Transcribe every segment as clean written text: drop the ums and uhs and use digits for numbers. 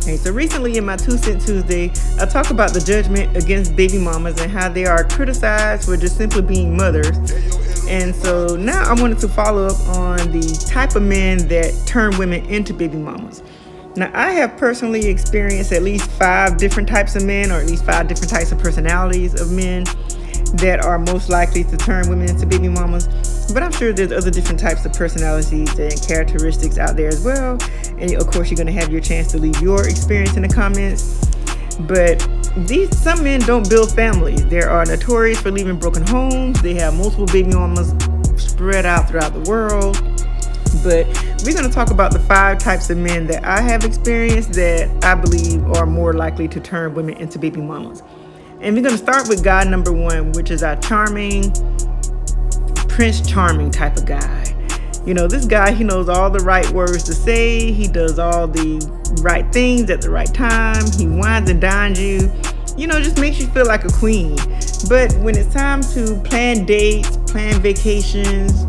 Hey, so recently in my 2 Cent Tuesday, I talk about the judgment against baby mamas and how they are criticized for just simply being mothers. And so now I wanted to follow up on the type of men that turn women into baby mamas. Now, I have personally experienced at least 5 different types of men, or at least 5 different types of personalities of men that are most likely to turn women into baby mamas. But I'm sure there's other different types of personalities and characteristics out there as well. And of course, you're going to have your chance to leave your experience in the comments. But some men don't build families. They are notorious for leaving broken homes. They have multiple baby mamas spread out throughout the world. But we're going to talk about the 5 types of men that I have experienced that I believe are more likely to turn women into baby mamas. And we're going to start with guy number 1, which is our charming, Prince Charming type of guy. You know, this guy, he knows all the right words to say. He does all the right things at the right time. He wines and dines you. You know, just makes you feel like a queen. But when it's time to plan dates, plan vacations,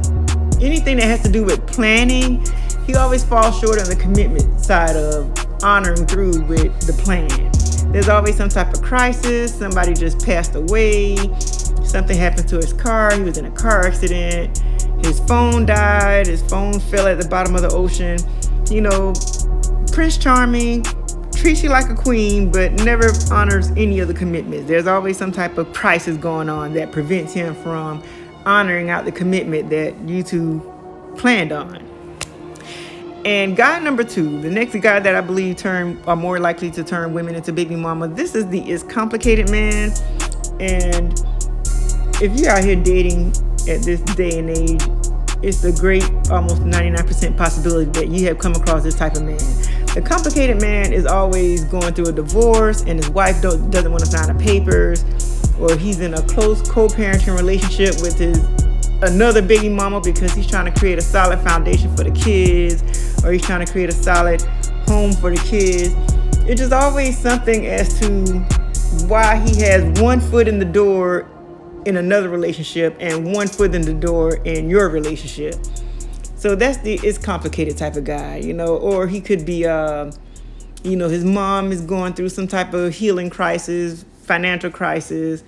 anything that has to do with planning, he always falls short on the commitment side of honoring through with the plan. There's always some type of crisis. Somebody just passed away. Something happened to his car. He was in a car accident. His phone died. His phone fell at the bottom of the ocean. You know, Prince Charming treats you like a queen, but never honors any of the commitments. There's always some type of crisis going on that prevents him from honoring out the commitment that you two planned on. And guy number 2, the next guy that I believe are more likely to turn women into baby mama, this is the complicated man. And if you're out here dating at this day and age, it's a great, almost 99% possibility that you have come across this type of man. The complicated man is always going through a divorce, and his wife doesn't want to sign the papers, or he's in a close co-parenting relationship with another baby mama because he's trying to create a solid foundation for the kids, or he's trying to create a solid home for the kids. It's just always something as to why he has one foot in the door in another relationship and one foot in the door in your relationship. So that's it's complicated type of guy, you know. Or he could be, his mom is going through some type of healing crisis, financial crisis,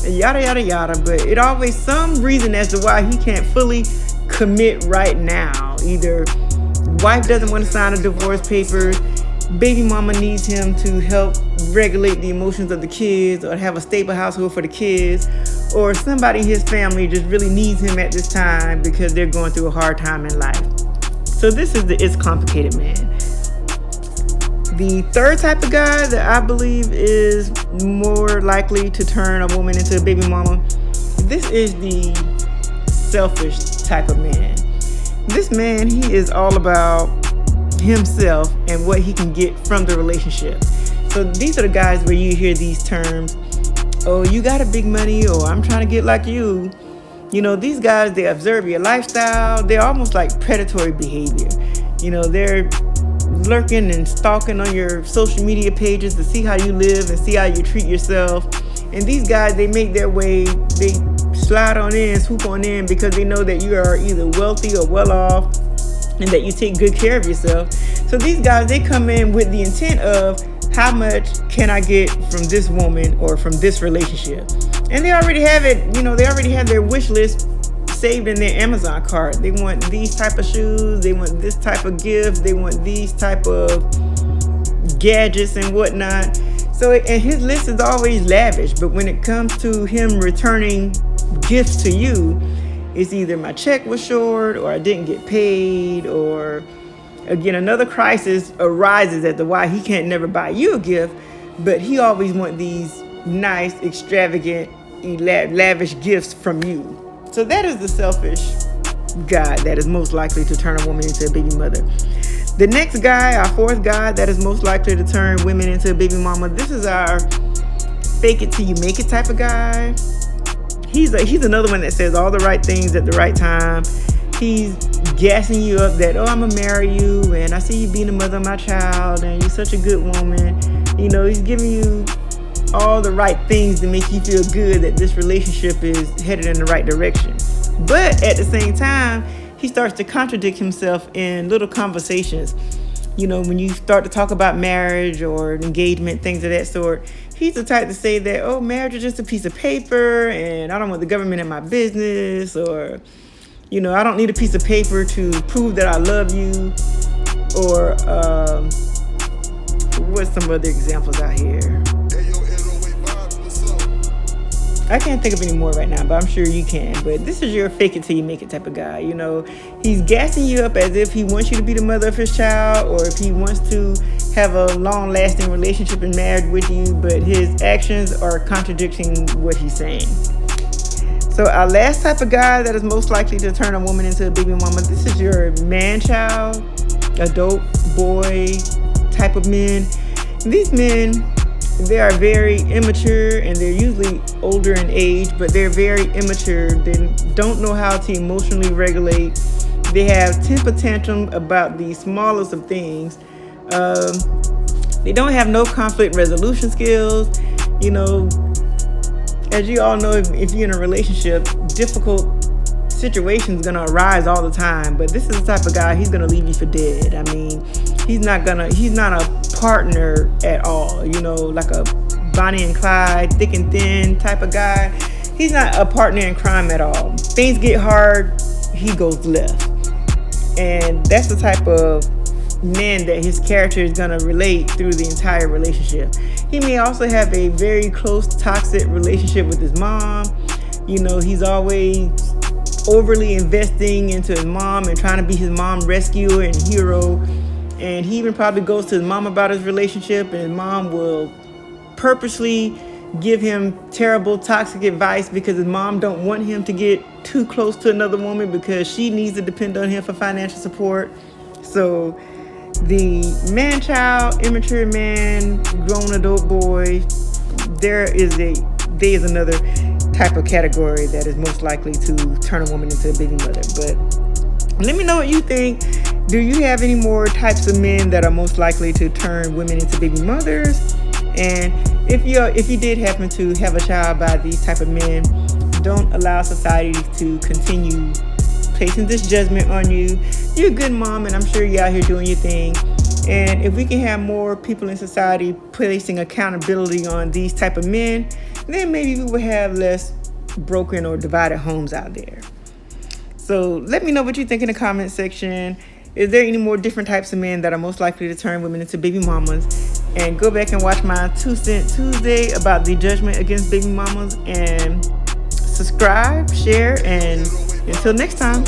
yada, yada, yada. But it always some reason as to why he can't fully commit right now. Either wife doesn't want to sign the divorce papers, baby mama needs him to help regulate the emotions of the kids or have a stable household for the kids, or somebody in his family just really needs him at this time because they're going through a hard time in life. So this is the complicated man. The 3rd type of guy that I believe is more likely to turn a woman into a baby mama, this is the selfish type of man. This man, he is all about himself and what he can get from the relationship. So these are the guys where you hear these terms, oh, you got a big money, or I'm trying to get like you. You know, these guys, they observe your lifestyle. They're almost like predatory behavior. You know, they're lurking and stalking on your social media pages to see how you live and see how you treat yourself. And these guys, they make their way, they slide on in, swoop on in, because they know that you are either wealthy or well off and that you take good care of yourself. So these guys, they come in with the intent of, how much can I get from this woman or from this relationship? And they already have it, you know, they already have their wish list saved in their Amazon cart. They want these type of shoes, they want this type of gift, they want these type of gadgets and whatnot. So, and his list is always lavish, but when it comes to him returning gifts to you, it's either my check was short, or I didn't get paid, or again, another crisis arises as to why he can't never buy you a gift, but he always wants these nice, extravagant, lavish gifts from you. So that is the selfish guy that is most likely to turn a woman into a baby mother. The next guy, our 4th guy that is most likely to turn women into a baby mama, this is our fake it till you make it type of guy. He's another one that says all the right things at the right time. He's gassing you up that, oh, I'm gonna marry you, and I see you being the mother of my child, and you're such a good woman. You know, he's giving you all the right things to make you feel good that this relationship is headed in the right direction. But at the same time, he starts to contradict himself in little conversations When you start to talk about marriage or engagement, things of that sort, he's the type to say that, oh, marriage is just a piece of paper and I don't want the government in my business, or, I don't need a piece of paper to prove that I love you, or what's some other examples out here? I can't think of any more right now, but I'm sure you can. But this is your fake it till you make it type of guy. He's gassing you up as if he wants you to be the mother of his child, or if he wants to have a long-lasting relationship and marriage with you, but his actions are contradicting what he's saying. So our last type of guy that is most likely to turn a woman into a baby mama, this is your man-child, adult boy type of men. These men, they are very immature, and they're usually older in age, but they're very immature. They don't know how to emotionally regulate. They have temper tantrum about the smallest of things. They don't have no conflict resolution skills. As you all know, if you're in a relationship, difficult situations gonna arise all the time. But this is the type of guy, he's gonna leave you for dead. I mean, he's not a partner at all, like a Bonnie and Clyde, thick and thin type of guy. He's not a partner in crime at all. Things get hard, he goes left. And that's the type of man that his character is going to relate through the entire relationship. He may also have a very close, toxic relationship with his mom. He's always overly investing into his mom and trying to be his mom rescuer and hero. And he even probably goes to his mom about his relationship, and his mom will purposely give him terrible, toxic advice because his mom don't want him to get too close to another woman because she needs to depend on him for financial support. So the man-child, immature man, grown adult boy, there is another type of category that is most likely to turn a woman into a baby mother. But let me know what you think. Do you have any more types of men that are most likely to turn women into baby mothers? And if you did happen to have a child by these type of men, don't allow society to continue placing this judgment on you. You're a good mom, and I'm sure you're out here doing your thing. And if we can have more people in society placing accountability on these type of men, then maybe we will have less broken or divided homes out there. So let me know what you think in the comment section. Is there any more different types of men that are most likely to turn women into baby mamas? And go back and watch my 2 Cent Tuesday about the judgment against baby mamas. And subscribe, share, and until next time.